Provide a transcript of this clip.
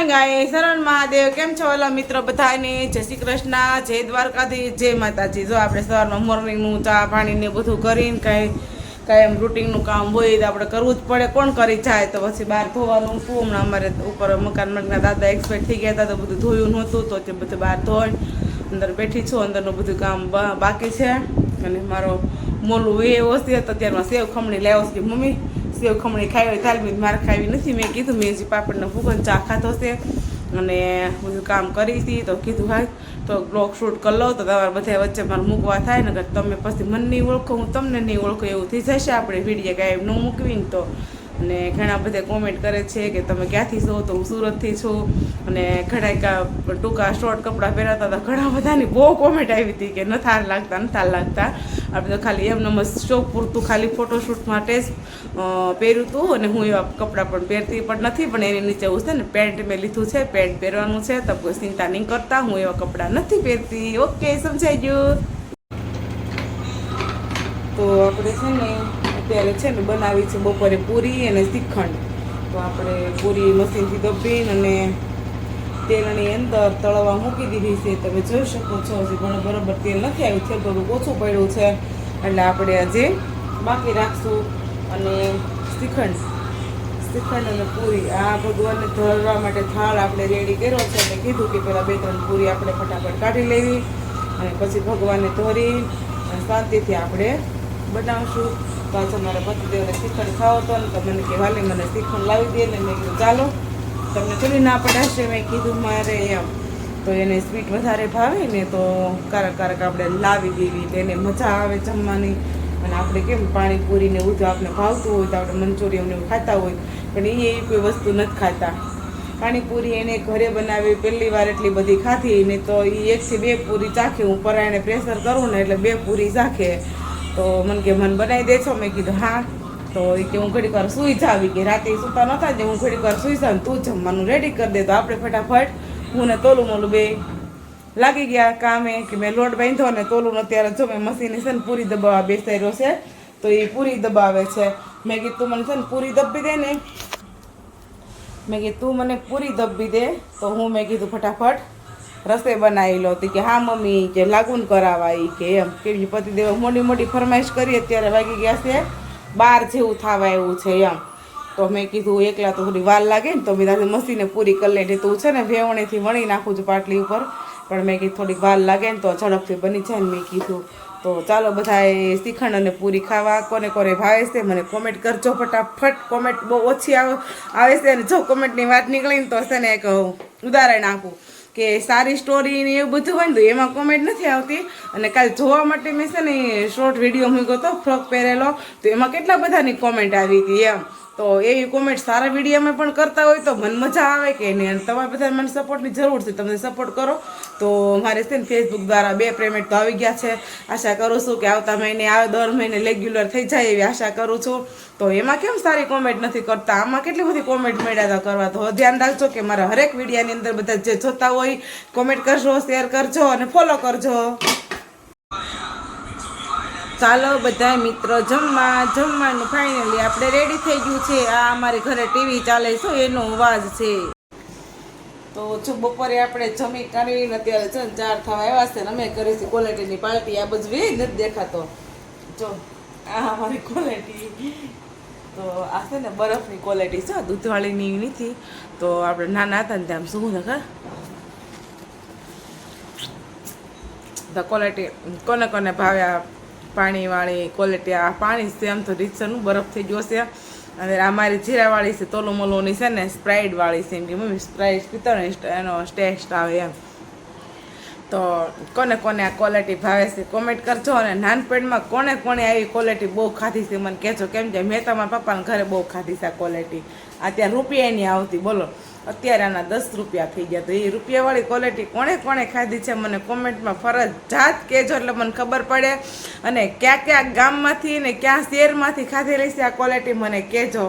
હાય ગાય શરણ મહાદેવ કેમ છો ઓલા મિત્રો બધાને જય શ્રી કૃષ્ણ જય દ્વારકાધીશ જય માતાજી જો આપણે સવારમાં મોર્નિંગનું ચા પાણી ને બધું કરીને કાંઈ એમ રૂટિનનું કામ હોય તો આપણે કરવું જ પડે કોણ કરી જાય તો પછી બહાર ધોવાનું શું હમણાં અમારે ઉપર મકાન માલિકના દાદા એક્સપાયર થઈ ગયા હતા તો બધું ધોયું નહોતું તો તે બધું બહાર ધોઈ અંદર બેઠી છું અંદરનું બધું કામ બાકી છે અને મારો મોલું એ ઓછી હતો ત્યારમાં સેવ ખમણી લાવ્યો છે મમ્મી સેવ ખમણી ખાવી હોય તાલમી મારે ખાવી નથી મેં કીધું મેં હજી પાપડનો ભૂગન ચા ખાધો છે અને બધું કામ કરી હતી તો કીધું હા તો બ્લોગ શૂટ કરી લો તો તમારે બધા વચ્ચે મારે મૂકવા થાય ને તમે પછી મને નહીં ઓળખો હું તમને નહીં ઓળખો એવું થઈ જશે આપણે વિડીયો કાંઈ ન મૂકવી ને તો અને ઘણા બધા કોમેન્ટ કરે છે કે તમે ક્યાંથી છો તો હું સુરતથી છું અને ઘણા ટૂંકા શોર્ટ કપડાં પહેરાતા હતા ઘણા બધાની બહુ કોમેન્ટ આવી હતી કે નથા લાગતા આપણે તો ખાલી એમને શોખ પૂરતું ખાલી ફોટોશૂટ માટે જ પહેર્યું હતું અને હું એવા કપડાં પણ પહેરતી પણ નથી પણ એની નીચે એવું છે ને પેન્ટ મેં લીધું છે પેન્ટ પહેરવાનું છે તો કોઈ ચિંતા નહીં કરતા હું એવા કપડાં નથી પહેરતી ઓકે સમજાઈ ગયું તો આપણે છે ને અત્યારે છે ને બનાવી છે બપોરે પૂરી અને શ્રીખંડ તો આપણે પૂરી મશીનથી દબીને અને તેલની અંદર તળવા મૂકી દીધી છે તમે જોઈ શકો છો હજી પણ બરાબર તેલ નથી આવ્યું છે થોડુંક ઓછું પડ્યું છે એટલે આપણે હજી બાકી રાખશું અને શ્રીખંડ અને પૂરી આ ભગવાનને ધરવા માટે થાળ આપણે રેડી કર્યો છે એટલે કીધું કે પહેલાં 2-3 પૂરી આપણે ફટાફટ કાઢી લેવી અને પછી ભગવાનને ધરી અને શાંતિથી આપણે બનાવશું તો આજે મારા પતિદેવને શ્રીખંડ ખાવો હતો ને તો મને કે વાલી મને શ્રીખંડ લાવી દે ને મેં કીધું ચાલો તમને થોડી ના પડાશે મેં કીધું મારે એમ તો એને સ્વીટ વધારે ભાવે ને તો કારક આપણે લાવી દેવી તો એને મજા આવે જમવાની અને આપણે કેમ પાણીપુરીને એવું જો આપણે ભાવતું હોય તો આપણે મંચુરિયન એવું ખાતા હોય પણ એ એવી કોઈ વસ્તુ નથી ખાતા પાણીપુરી એને ઘરે બનાવી પહેલી વાર એટલી બધી ખાધી ને તો એ 1 થી 2 પૂરી ચાખે હું પરાયણે પ્રેશર કરું ને એટલે 2 પૂરી ચાખે તો મને કે મને બનાવી દે છો મેં કીધું હા તો એ કે હું ઘડીક વાર સૂઈ જાવી કે રાતે સૂતા નહોતા જે હું ઘડીક વાર સૂઈ જાઉં તું જમવાનું રેડી કરી દે તો આપણે ફટાફટ હું ને તોલું મોલું બે લાગી ગયા કામે કે મેં લોટ બાંધ્યો ને તોલું અત્યારે જો મેં મશીને છે ને પૂરી દબાવવા બેસાડ્યો છે તો એ પૂરી દબાવે છે મેં કીધું તું મને છે ને પૂરી દબી દે ને મેં કીધું તું મને પૂરી દબી દે તો હું મેં કીધું ફટાફટ રસોઈ બનાવી લો કે હા મમ્મી કે લાગુન કરાવા કે એમ કે પતિદેવ મોટી ફરમાઈશ કરી અત્યારે વાગી ગયા છે 12 જેવું થવા આવ્યું છે એમ તો મેં કીધું એકલા તો થોડી વાર લાગે ને તો મેં તારી મશીને પૂરી કરી લે તું છે ને વેવણીથી વણી નાખું છું પાટલી ઉપર પણ મેં કીધું થોડીક વાર લાગે ને તો ઝડપથી બની જાય ને મેં કીધું તો ચાલો બધાએ શ્રીખંડ અને પૂરી ખાવા કોને ભાવે છે મને કોમેન્ટ કરજો ફટાફટ કોમેન્ટ બહુ ઓછી આવે છે અને જો કોમેન્ટની વાત નીકળીને તો છે ને એક ઉદાહરણ આપું કે સારી સ્ટોરી ને એવું બધું હોય ને તો એમાં કોમેન્ટ નથી આવતી અને કાલે જોવા માટે મેં છે ને શોર્ટ વિડીયો મૂક્યો હતો ફ્રોક પહેરેલો તો એમાં કેટલા બધાની કોમેન્ટ આવી હતી એમ તો એવી કોમેન્ટ સારા વિડીયોમાં પણ કરતા હોય તો મને મજા આવે કે નહીં અને તમારે બધા મને સપોર્ટની જરૂર છે તમને સપોર્ટ કરો તો મારે છે ને ફેસબુક દ્વારા 2 પેમેન્ટ તો આવી ગયા છે આશા કરું છું કે આવતા મહિને દર મહિને રેગ્યુલર થઈ જાય એવી આશા કરું છું તો એમાં કેમ સારી કોમેન્ટ નથી કરતા આમાં કેટલી બધી કોમેન્ટ મળ્યા હતા કરવા તો ધ્યાન રાખજો કે મારા હરેક વિડીયોની અંદર બધા જે જોતા હોય કોમેન્ટ કરજો શેર કરજો અને ફોલો કરજો ચાલો બધા મિત્રો જમવાનું ફાઇનલી આપણે રેડી થઈ ગયું છે આ અમારી ઘરે ટીવી ચાલે છે એનો અવાજ છે તો જો બપોરે આપણે જમી કરીને અત્યારે છે ને 4 થવા આવ્યા છે ને અમે કરીશું ક્વોલિટીની પાર્ટી આ બધું એ નથી દેખાતો જો આ અમારી ક્વોલિટી તો આ છે ને બરફની ક્વોલિટી છે દૂધવાળીની નથી તો આપણે નાના હતા ને ત્યાં શું નખા ધ ક્વોલિટી કોને ભાવ્યા પાણીવાળી ક્વોલિટી આ પાણી છે આમ તો રીતસરનું બરફ થઈ ગયો છે અને આ મારી જીરાવાળી છે તોલો મોલોની છે ને સ્પ્રાઇટવાળી છે એમ કે મમ્મી સ્પ્રાઇટ પીતો ને એનો ટેસ્ટ આવે એમ તો કોને આ ક્વોલિટી ભાવે છે કોમેન્ટ કરજો અને નાનપણમાં કોણે આવી ક્વોલિટી બહુ ખાધી છે મને કહેજો કેમ કે મેં તમારા પપ્પાના ઘરે બહુ ખાધી છે આ ક્વોલિટી અત્યારે રૂપિયાની આવતી બોલો અત્યારે આના 10 રૂપિયા થઈ ગયા તો એ રૂપિયાવાળી ક્વોલિટી કોણે ખાધી છે મને કોમેન્ટમાં ફરજિયાત કહેજો એટલે મને ખબર પડે અને ક્યાં ગામમાંથી ને ક્યાં શહેરમાંથી ખાધેલી છે આ ક્વોલિટી મને કહેજો